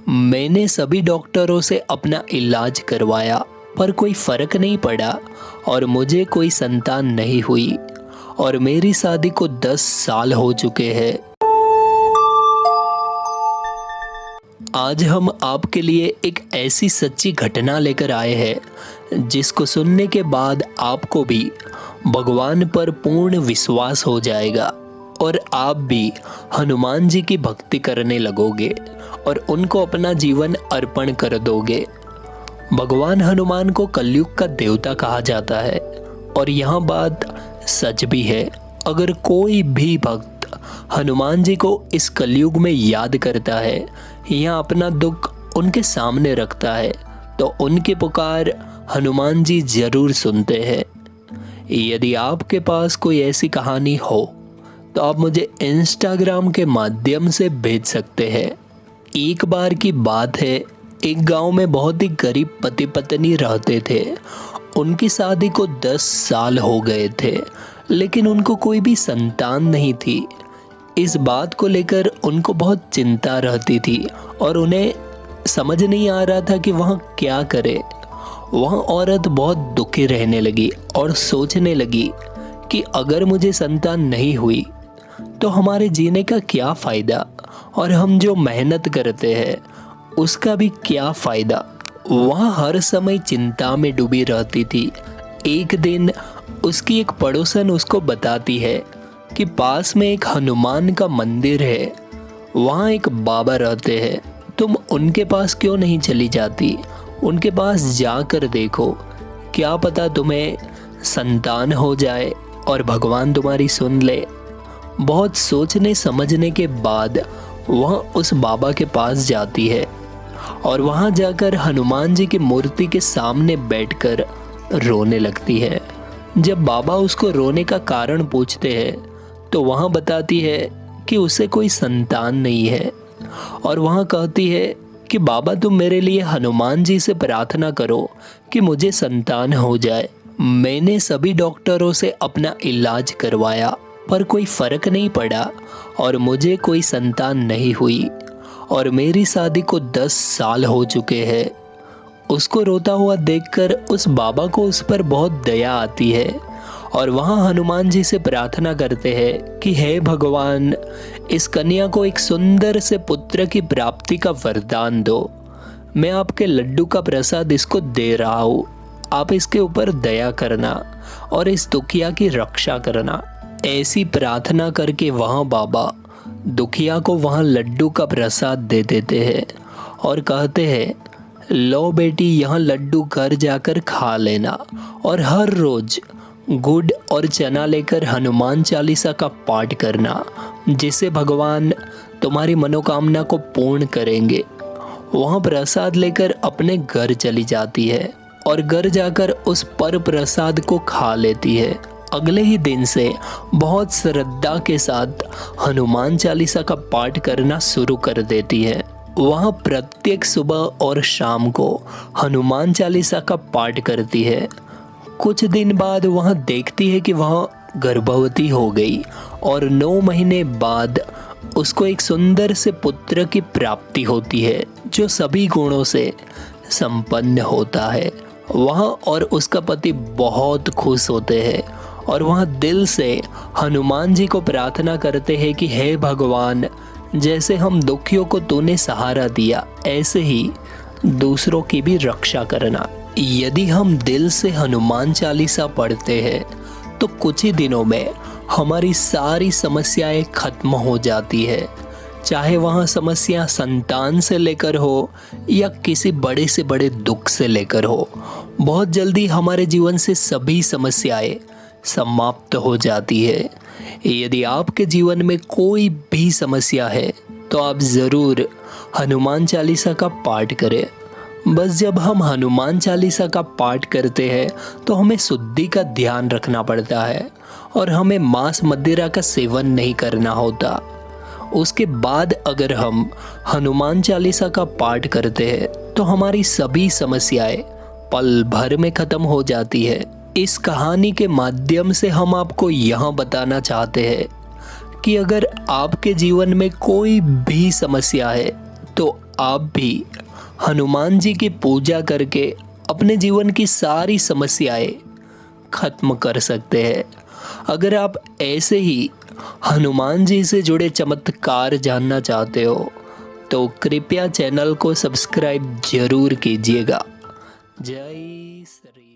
मैंने सभी डॉक्टरों से अपना इलाज करवाया पर कोई फर्क नहीं पड़ा और मुझे कोई संतान नहीं हुई और मेरी शादी को 10 साल हो चुके हैं। आज हम आपके लिए एक ऐसी सच्ची घटना लेकर आए हैं जिसको सुनने के बाद आपको भी भगवान पर पूर्ण विश्वास हो जाएगा और आप भी हनुमान जी की भक्ति करने लगोगे और उनको अपना जीवन अर्पण कर दोगे। भगवान हनुमान को कलयुग का देवता कहा जाता है और यह बात सच भी है। अगर कोई भी भक्त हनुमान जी को इस कलयुग में याद करता है या अपना दुख उनके सामने रखता है तो उनकी पुकार हनुमान जी जरूर सुनते हैं। यदि आपके पास कोई ऐसी कहानी हो तो आप मुझे इंस्टाग्राम के माध्यम से भेज सकते हैं। एक बार की बात है, एक गांव में बहुत ही गरीब पति पत्नी रहते थे। उनकी शादी को 10 साल हो गए थे लेकिन उनको कोई भी संतान नहीं थी। इस बात को लेकर उनको बहुत चिंता रहती थी और उन्हें समझ नहीं आ रहा था कि वह क्या करे। वह औरत बहुत दुखी रहने लगी और सोचने लगी कि अगर मुझे संतान नहीं हुई तो हमारे जीने का क्या फ़ायदा और हम जो मेहनत करते हैं उसका भी क्या फ़ायदा। वह हर समय चिंता में डूबी रहती थी। एक दिन उसकी एक पड़ोसन उसको बताती है कि पास में एक हनुमान का मंदिर है, वहाँ एक बाबा रहते हैं, तुम उनके पास क्यों नहीं चली जाती? उनके पास जाकर देखो, क्या पता तुम्हें संतान हो जाए और भगवान तुम्हारी सुन ले। बहुत सोचने समझने के बाद वह उस बाबा के पास जाती है और वहाँ जाकर हनुमान जी की मूर्ति के सामने बैठकर रोने लगती है। जब बाबा उसको रोने का कारण पूछते हैं तो वहाँ बताती है कि उसे कोई संतान नहीं है और वहाँ कहती है कि बाबा तुम मेरे लिए हनुमान जी से प्रार्थना करो कि मुझे संतान हो जाए। मैंने सभी डॉक्टरों से अपना इलाज करवाया पर कोई फर्क नहीं पड़ा और मुझे कोई संतान नहीं हुई और मेरी शादी को 10 साल हो चुके हैं। उसको रोता हुआ देखकर उस बाबा को उस पर बहुत दया आती है और वहाँ हनुमान जी से प्रार्थना करते हैं कि हे भगवान, इस कन्या को एक सुंदर से पुत्र की प्राप्ति का वरदान दो। मैं आपके लड्डू का प्रसाद इसको दे रहा हूँ, आप इसके ऊपर दया करना और इस दुखिया की रक्षा करना। ऐसी प्रार्थना करके वहाँ बाबा दुखिया को वहाँ लड्डू का प्रसाद दे देते हैं और कहते हैं, लो बेटी, यह लड्डू घर जाकर खा लेना और हर रोज गुड़ और चना लेकर हनुमान चालीसा का पाठ करना, जिससे भगवान तुम्हारी मनोकामना को पूर्ण करेंगे। वह प्रसाद लेकर अपने घर चली जाती है और घर जाकर उस पर प्रसाद को खा लेती है। अगले ही दिन से बहुत श्रद्धा के साथ हनुमान चालीसा का पाठ करना शुरू कर देती है। वह प्रत्येक सुबह और शाम को हनुमान चालीसा का पाठ करती है। कुछ दिन बाद वह देखती है कि वह गर्भवती हो गई और 9 महीने बाद उसको एक सुंदर से पुत्र की प्राप्ति होती है जो सभी गुणों से संपन्न होता है। वह और उसका पति बहुत खुश होते हैं और वह दिल से हनुमान जी को प्रार्थना करते हैं कि हे भगवान, जैसे हम दुखियों को तूने सहारा दिया ऐसे ही दूसरों की भी रक्षा करना। यदि हम दिल से हनुमान चालीसा पढ़ते हैं तो कुछ ही दिनों में हमारी सारी समस्याएं खत्म हो जाती है। चाहे वह समस्या संतान से लेकर हो या किसी बड़े से बड़े दुख से लेकर हो, बहुत जल्दी हमारे जीवन से सभी समस्याएं समाप्त हो जाती है। यदि आपके जीवन में कोई भी समस्या है तो आप ज़रूर हनुमान चालीसा का पाठ करें। बस जब हम हनुमान चालीसा का पाठ करते हैं तो हमें शुद्धि का ध्यान रखना पड़ता है और हमें मांस मदिरा का सेवन नहीं करना होता। उसके बाद अगर हम हनुमान चालीसा का पाठ करते हैं तो हमारी सभी समस्याएं पल भर में खत्म हो जाती है। इस कहानी के माध्यम से हम आपको यह बताना चाहते हैं कि अगर आपके जीवन में कोई भी समस्या है तो आप भी हनुमान जी की पूजा करके अपने जीवन की सारी समस्याएं खत्म कर सकते हैं। अगर आप ऐसे ही हनुमान जी से जुड़े चमत्कार जानना चाहते हो तो कृपया चैनल को सब्सक्राइब जरूर कीजिएगा। जय श्री